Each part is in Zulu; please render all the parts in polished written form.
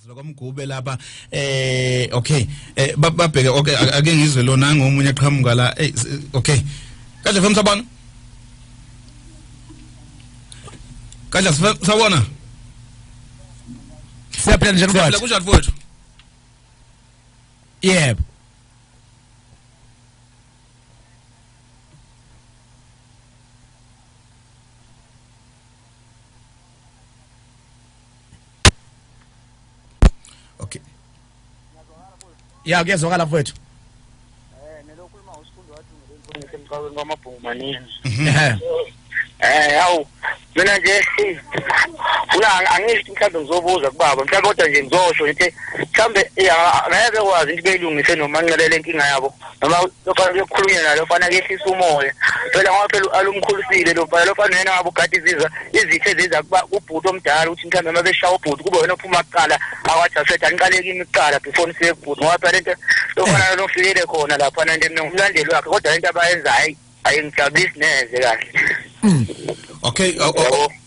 Mgube lapha okay babheke okay ake ngizwe lona ngomunye aqhamuka la okay kahle mfana sabona kahle sabona siyaphila nje mfowethu siyaphila kunjani mfowethu yebo okay ya kuyezwakala mfowethu nelokhuluma usifundo wathi ngisemqaweni kwamabhungumani yawu mina nje angisho mhlawumbe ngizobuza kubaba mhlawumbe kodwa nje ngizosho ngithi mhlawumbe ngeke kwazi ukuthi beyilungise noma nqelele inkinga yabo noma lofanele ukukhulunywa nalo fanele kehlisa umoya phela ngoba phela alumkhulisile lo phela lofanele yena ngabo gadi izithe eziza kubhuti omdala ukuthi mhlawumbe uma beshaya ubhuti kube wena ophuma kuqala akwathi asetha niqaleke imiqala before siye kubhuti ngoba phela lento lofanele lofikele khona lapha nento umlandeli wakhe kodwa lento abayenzayo ayingijabulisi neze kahle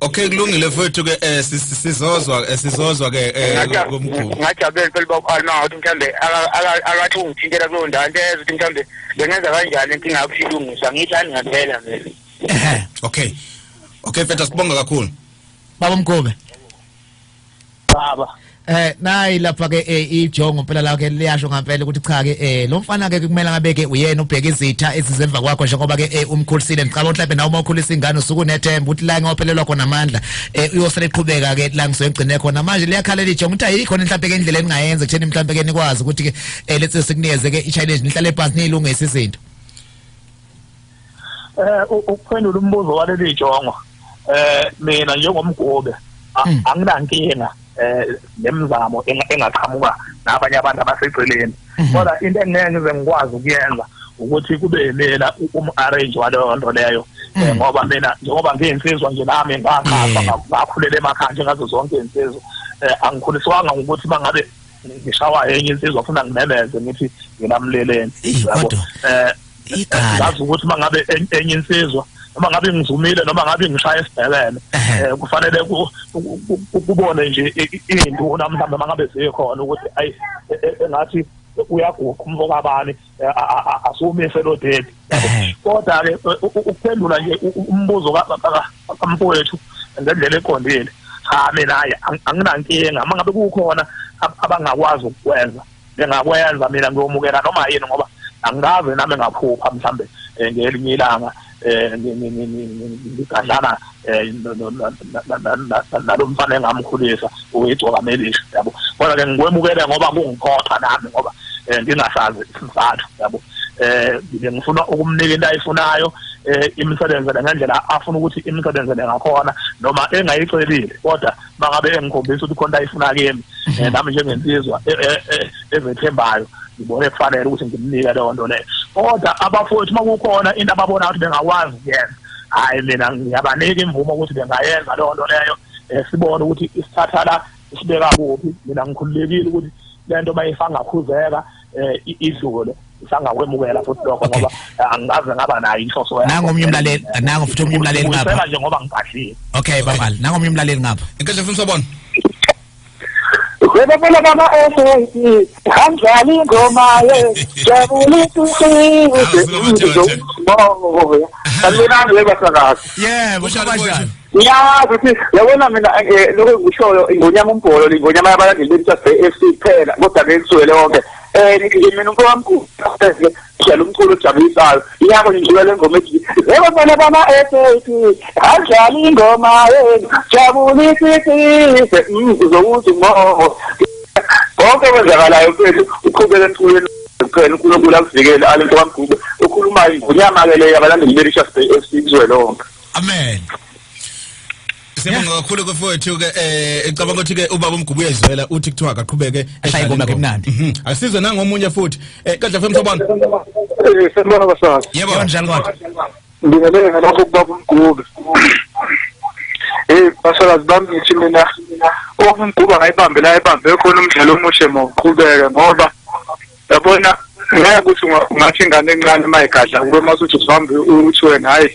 okay kulungile mfowethu ke sizozwa ke ngomkhulu ngajabule phela bakwalima ukuthi mhlambe akathi ungithintela kulo ndawo into ezothi mhlambe bengenza kanjani inkinga yokusilungisa ngithani ngempela vele okay mfethu sibonga kakhulu baba Mgube baba nayi lapha ke ijongo phela lakhe liyasho ngempela ukuthi cha ke lo mfana ke kumele ngabe ke uyena ubheka izitha ezizemva kwakho njengoba ke umkhulisile ngicabanga mhlawumbe nawe uma ukhulisa ingane usuku nethemba ukuthi la ngophelelwa khona amandla uyosele eqhubeka ke la ngisoyigcine khona manje liyakhalela ijongo ukuthi ayikhona mhlawumbe ke indlela engayenza kutheni mhlawumbe ke nikwazi ukuthi ke lethe sikunikeze ke i-challenge nihlale phansi nilungise izinto ukuphendula umbuzo waleli jongo mina njengomgube anginankinga nemizamo engaqhamuka nabanye abantu abaseceleni kodwa into engeke ngize ngikwazi ukuyenza ukuthi kube yimela arrange waleyo nto leyo ngoba mina njengoba ngiyinsizwa nje nami ngaqhafa ngakhulela emakhaya njengazo zonke insizwa angikhuliswanga ukuthi mangabe ngishawa enye insizwa ufuna ngimemeze ngithi nginamleleni yabo ngazi ukuthi mangabe enye insizwa noma ngabe ngizumile noma ngabe ngishaya esibhekene kufanele kubone nje induna mhlawumbe mangabe zikhona ukuthi ayi engathi uyaguqa umfoka abani asumise lo date kodwa ke ukuphendula nje umbuzo kamfowethu ngendlela eqondile cha mina anginankinga mangabe kukhona abangakwazi ukwenza bengakwenza mina ngiyomukela noma yini ngoba angazi nami ngaphupha mhlambe ngelinye ilanga ngigadlana nalo mfana engamkhulisa uyigcoka melisha yabo kodwa ke ngikwemukele ngoba kungiphoqa nami ngoba ngingasazi isizathu yabo ngifuna ukumnika into ayifunayo imisebenzi ngendlela afuna ukuthi imisebenzi lengakhona noma engayicelile kodwa mangabe engikhombisa ukuthi khona ayifuna kimi nami njengensizwa ezethembayo ngibone kufanele ukuthi ngimnike leyo nto leyo kodwa abafowethu makukhona into ababona ukuthi bengakwazi ukuyenza hayi mina ngiyabanika imvumo ukuthi bengayenza leyo nto leyo sibone ukuthi isithatha la isibeka kuphi mina ngikhululekile ukuthi lento bayifanga ngakhuzeka idlule sangakwemukela futhi lokho ngoba angikaze ngaba nayo inhloso yakho nangu umyumlaleli nangu futhi umyumlaleli ngapha usela nje ngoba ngikahlile okay babali nangu umyumlaleli ngapha Nkandla mfuna sabona Wena phela baba kanjani ingoma jabulisa usizo moya alunani webasakazi yebo shabashana ukuthi yabona mina lokho ngishoyo ingonyama umbholo ingonyama yabalandeli beFC phela kodwa ngizwele wonke mina umfowami njalo umculo ojabulisayo iyako ngijula lengoma ethi yebo bona baba kanjani ingoma jabulisa usizo uzokuthi mo konke kwenzakalayo mfethu uqhubeke emculweni phela uNkulunkulu akuvikele alento kaMgube ukhuluma ingonyama ke leyo abalandeli beFC kuzwe lonke amen Sibonga kakhulu kwefowethu ke ecabanga ukuthi ke ubaba Mgube uyezwela uthi kuthiwa akaqhubeke eshayingoma ke mnandi asizwe nangomunye futhi Nkandla FM sabona sembona basazi yebo njalo kodwa ngibingelela ngalokho kubaba Mgube basazi bami ngithi mina uMgube ngayibambe la ebambe khona umdlalo omushe mawuqhubeke ngoba yabona ngeke ukuthi ungathi ingane encane mayigadla kube masuthi uhambe uthi wena hayi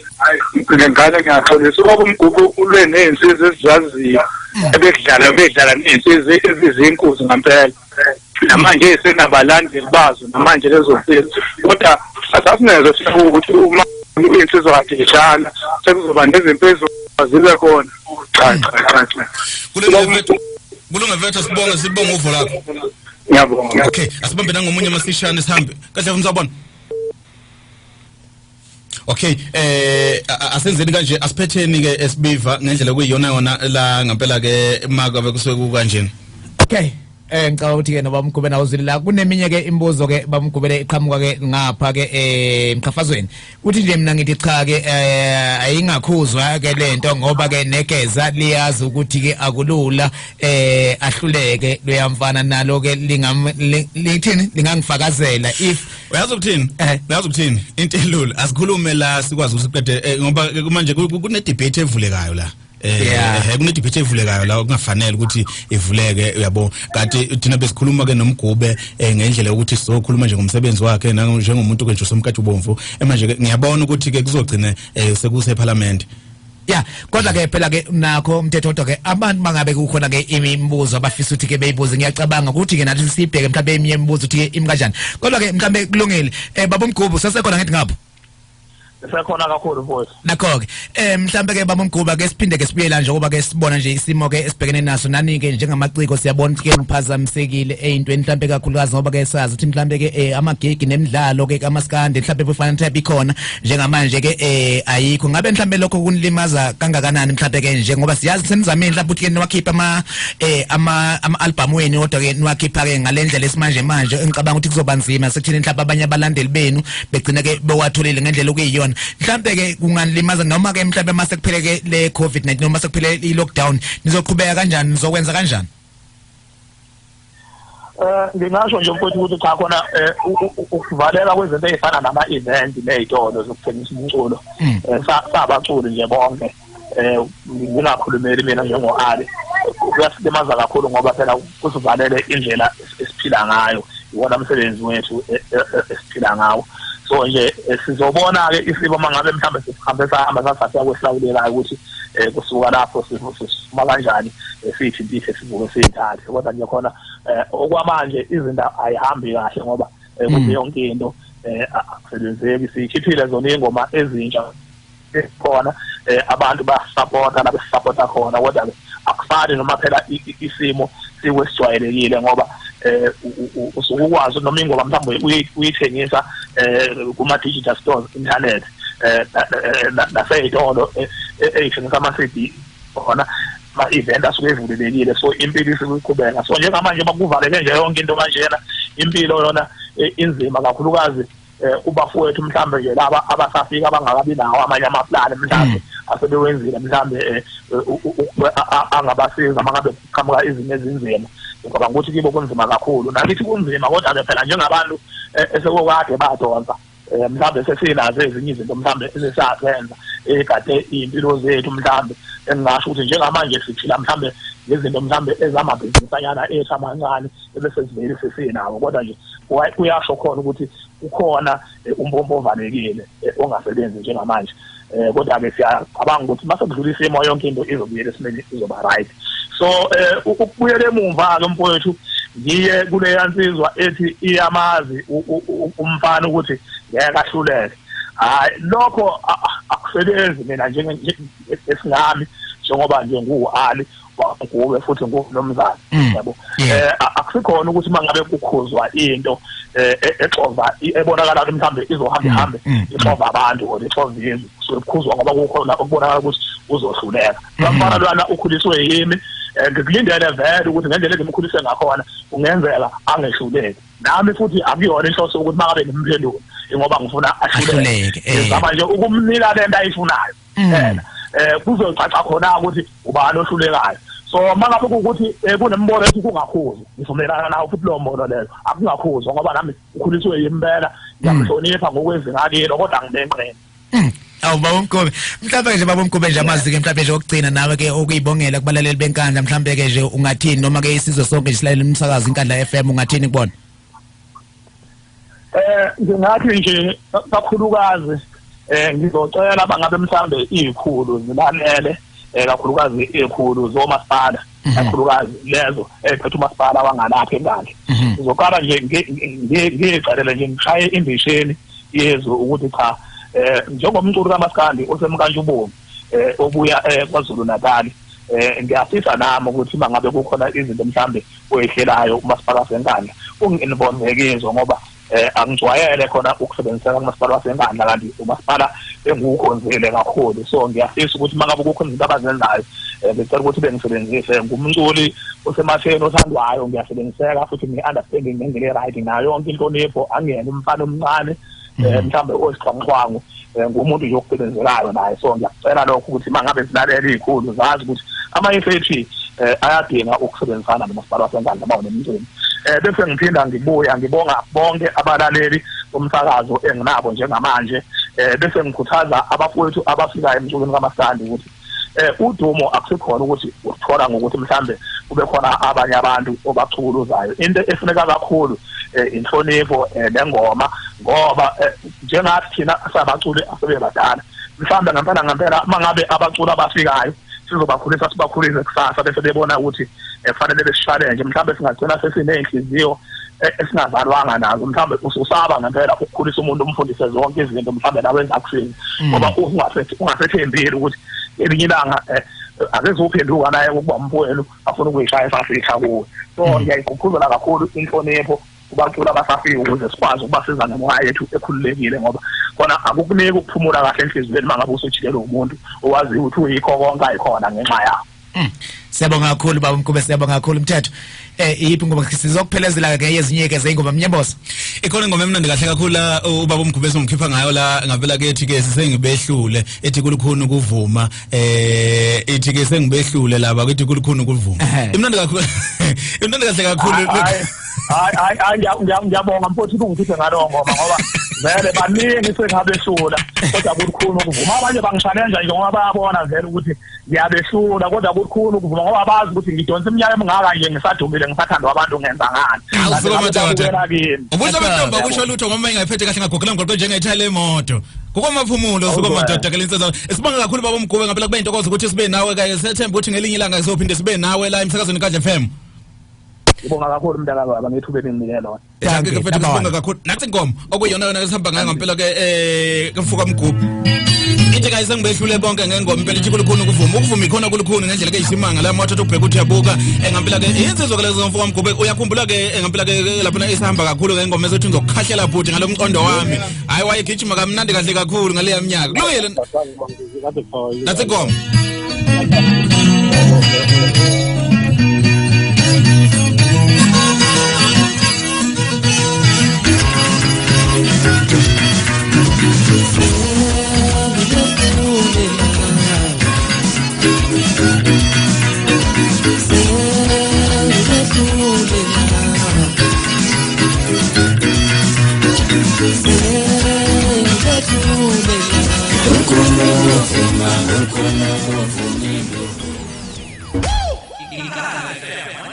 ngengane ngiyaxolisa ngoba umgubho ulwe nezinsizwa ezizaziyo ebedlala nezinsizwa ezizinkuzi ngempela namanje senabalandeli bazo namanje lezo nsizwa kodwa asasinezwe ukuthi uma insizwa kade ijala sekuzoba nezimpezo zibe khona cha kulunga vetha sibonga uvo lakho ngiyabonga okay asibambe nangomunye masishane sihambe kahle uzabona okay asenzeni kanje asiphetheni ke Sbiva ngendlela kuyiyona la ngempela ke makabe kusuke kanjeni okay ngicabanga ukuthi ke noba Mgube nawuzile la kuneminye ke imbuzo ke bamgubele iqhamuka ke ngapha ke emqhafazweni uthi nje mina ngithi cha ke ayingakhuzwa ke lento ngoba ke negeza liyazi ukuthi ke akulula ahluleke loyamfana nalo ke lingithini lingangifakazela if uyazi ukuthini into elula asikhulume la sikwazi ukusiqede ngoba manje kune debate evulekayo la kune debate evulekayo la kungafanele ukuthi ivuleke uyabo kanti thina besikhuluma ke noMgube ngendlela ukuthi sizokhuluma nje ngomsebenzi wakhe njengomuntu ke nje somkatshubomvu manje ke ngiyabona ukuthi ke kuzogcina sekuse parliament kodwa ke phela ke nakho Mthethwa ke abantu bangabe kukhona ke imibuzo abafisa ukuthi ke beyibuze ngiyacabanga ukuthi ke nathi sibheke mhlawumbe eminye imibuzo ukuthi ke imi kanjani kodwa ke mhlawumbe kulungile baba Mgube sasekhona ngithi ngapho sekhona kakhulu mfowethu nakho ke mhlambe ke baba Mgube ke siphinde ke sibuyela nje ngoba ke sibona nje isimo ke esibhekene naso nani ke njengamaciko siyabona ukuthi ke ngiphazamisekile eyintweni mhlambe kakhulukazi ngoba ke sazi ukuthi mhlambe ke amagigi nemidlalo ke kamaskande mhlambe befana type ikhona njengamanje ke ayikho ngabe mhlambe lokho kunilimaza kangakanani mhlambe ke nje ngoba siyazi senizamile mhlambe ukuthi ke niwakhipha ama album wenu kodwa ke niwakhipha ke ngalendlela esimanje manje engicabanga ukuthi kuzoba nzima sekuthini mhlambe abanye abalandeli benu begcina ke bewatholile ngendlela okuyiyona mhlambe ke kunganilimaza noma ke mhlambe mase kuphele ke le COVID-19 noma sekuphele I lockdown nizoqhubeka kanjani nizokwenza kanjani ngingasho nje mfowethu ukuthi cha khona ukuvaleka kwezinto ezifana nama event nezitolo zokuthengisa umculo sabaculi nje bonke ngingakhulumeli mina njengo-Ali kuyasilimaza kakhulu ngoba phela kusivalele indlela esiphila ngayo iwona umsebenzi wethu esiphila ngawo so nje sizobona ke isimo mangabe mhlambe sihambe sahamba sasasiya kwehlawulelayo ukuthi kusuka lapho sifuma kanjani sithi ndithi sivuke siyithathe kodwa nje khona okwamanje izinto ayihambi kahle ngoba kuthi yonke into akusebenzeki sikhiphile zona ingoma ezintsha khona abantu basupporta nabesupporta khona kodwa akufani noma phela isimo sikwesijwayelekile ngoba usukwazi noma ingoma mhlawumbe uyithengisa kuma digital stores internet naseyitolo eyithengisa ama CD khona ma event asuke evulelekile so impilo isiqhubeka so njengamanje bakuvaleke nje yonke into kanjena impilo yona inzima kakhulukazi kubafowethu mhlambe nje laba abasafika abangakabi nawo amanye amaplani mhlambe asebewenzile mhlambe angabasiza mangabe kuqhamuka izinto ezinzima ngoba ukuthi kibo kunzima kakhulu nakithi kunzima kodwa ke phela njengabantu esekokade badonsa mhlambe sesinazo ezinye izinto mhlambe esesazenza ekade impilo zethu mhlambe engasho ukuthi njengamanje siphila mhlambe lezinto mhlambe ezamabhizinisanyana ethu amancane ebese sivele sesinawo kodwa nje kuyasho khona ukuthi ukhona umpompo ovalekile ongasebenzi njengamanje kodwa ke siyacabanga ukuthi masekudlula isimo yonke into izobuyela esimeni izoba right so ukubuyela emuva ke mfowethu ngiye kule yansizwa ethi iyamazi umfana ukuthi ngeke ahluleke hayi lokho akusebenzi mina njengesingami njengoba nje nguAli waNgube futhi ngunomzana yabo akusikhona ukuthi mangabe kukhuzwa into exova ebonakala mhlambe izohamba ixova abantu or ixova izwe sokukhuzwa ngoba kukhona okubonakala ukuthi uzohluleka bafana lwana ukhuliswe yimi ngikulindele vele ukuthi ngendlela engimkhulise ngakhona ungenzeka angehluleki nami futhi akuyona inhloso ukuthi mangabe ngimphendula ngoba ngifuna ahluleke ngizama nje ukumnika lento ayifunayo kuzocaca khona ukuthi ubani ohlulekayo so mangabe ukuthi kunembono ethi kungakhuzwa ngivumelana nawo futhi lo mbono leyo akungakhuzwa ngoba nami ukhuliswe yimpela ngiyamhlonipha ngokwezinga kilo kodwa ngibenqene baba Mgube mhlawumbe nje baba Mgube nje amazi ke mhlawumbe nje okugcina nawe ke okuyibongela kubalaleli benkandla mhlawumbe ke nje ungathini noma ke isizwe sonke silalela umsakazo inkandla FM ungathini kubona Ngingathi nje kakhulukazi ngizocela bangabe mhlambe izikhulu zilalele kakhulukazi izikhulu zomasipala kakhulukazi lezo ephethe umasipala wangalapha enkandla ngizoqala nje ngicela nje ngishaye indisheni yezwe ukuthi cha njengomculi kaMaskandi osemkantshubovu obuya kwaZulu Natal ngiyafisa nami ukuthi mangabe kukhona izinto mhlambe oyihlelayo umasipala wasenkandla unginibonekizwe ngoba angijwayele khona ukusebenzisana kumasipala wasenkandla kanti umasipala engukhonzile kakhulu so ngiyafisa ukuthi mangabe kukhona izinto abazenzayo ngicela ukuthi bengisebenzise ngumculi osematheni othandwayo ngiyasebenziseka futhi ngi-understanding ngendlela right ngayo yonke inhlonipho angiyena umfana omncane mhlambe osixhwanguxhwangu ngumuntu nje okusebenzelayo naye so ngiyacela lokho ukuthi mangabe silalela izikhulu zazi ukuthi ama-FAP ayadinga ukusebenzisana nomasipala wasenkandla bawunemicimbi bese ngiphinda ngibuya ngibonga bonke abalaleli bomsakazo enginabo njengamanje bese ngikhuthaza abafowethu abafika emculweni kaMaskandi ukuthi udumo akusekhona ukuthi uthola ngokuthi mhlambe kube khona abanye abantu obachukuluzayo into efuneka kakhulu inhlonipho nengoma ngoba njengathi thina sabaculi asebebadala mhlambe ngempela mangabe abaculi abafikayo sizobakhulisa sibakhulise kusasa bese bebona ukuthi kufanele besishallenge mhlambe singagcina sesiney'nhliziyo esingazalwanga nazo mhlambe usaba ngempela ukukhulisa umuntu umfundise zonke izinto mhlambe nawe engakusini ngoba ungasethembile ukuthi elinye ilanga akezophenduka naye ukuba umfowenu afuna ukuyishaya esafika kuwe so ngiyayigqugquzela kakhulu inhlonipho kubaculi abasafika ukuze sikwazi ukubasiza ngemoya yethu ekhululekile ngoba khona akukuniki ukuphumula kahle enhliziyweni mangabe usujikele umuntu owazi ukuthi uyikho konke ayikhona ngenxa yakho. Siyabonga kakhulu baba Mgube, siyabonga kakhulu Mthethwa. Iyiphi ngoba sizokuphelezela ke ezinye zeyingoma Mnyamboza. Ikhona ingoma emnandi kahle kakhulu la ubaba Mgube somkhipha ngayo la ngavela kethi ke sisengibehlule ethi kulukhuni ukuvuma ethi ke sengibehlule laba kethi kulukhuni ukuvuma. Imnandi kakhulu. Imnandi kahle kakhulu. Hayi ngiyabonga mfowethu ungithithe ngalo ngoma ngoba vele baningi sengabehlula kodwa kulukhuni ukuvuma abanye bangishalenja nje ngoba bayabona vele ukuthi ngiyabehlula kodwa kulukhuni ukuvuma ngoba bazi ukuthi ngidonsa iminyaka emingaka nje ngisadumile ngisathandwa abantu ngenza ngani. Ubusho bentombi akusho lutho ngoba ingayiphethe kahle ngagogela ngqoqo njengethayile emoto. Kukwamaphumulo suka madoda ke lensenzo. Sibonga kakhulu baba Mgube ngempela kube intokozo ukuthi sibe nawe kanye sethemba ukuthi ngelinye ilanga sizophinde sibe nawe la emsakazweni kaNkandla FM. Ngibonga kakhulu mntaka baba ngethube nginikele lona. Yake ke mfethu sibonga kakhulu. Nathi ingoma okuyona yona esihamba ngayo ngempela ke kufuka Mgube. Into guys sengibehlule bonke ngengoma impela ithi kulukhuni ukuvuma. Ukuvuma ikhona kulukhuni ngendlela ke isimanga la motho ubheka ukuthi yabuka ngempela ke insizwa ke lezo mfuka Mgube uyakhumbula ke ngempela ke lapha esihamba kakhulu ngengoma ezethu ngizokukhahlela futhi ngalo mqondo wami. Hayi wayegijima kamnandi kahle kakhulu ngale yaminyaka. Kulungile. Nathi ingoma. Igeza.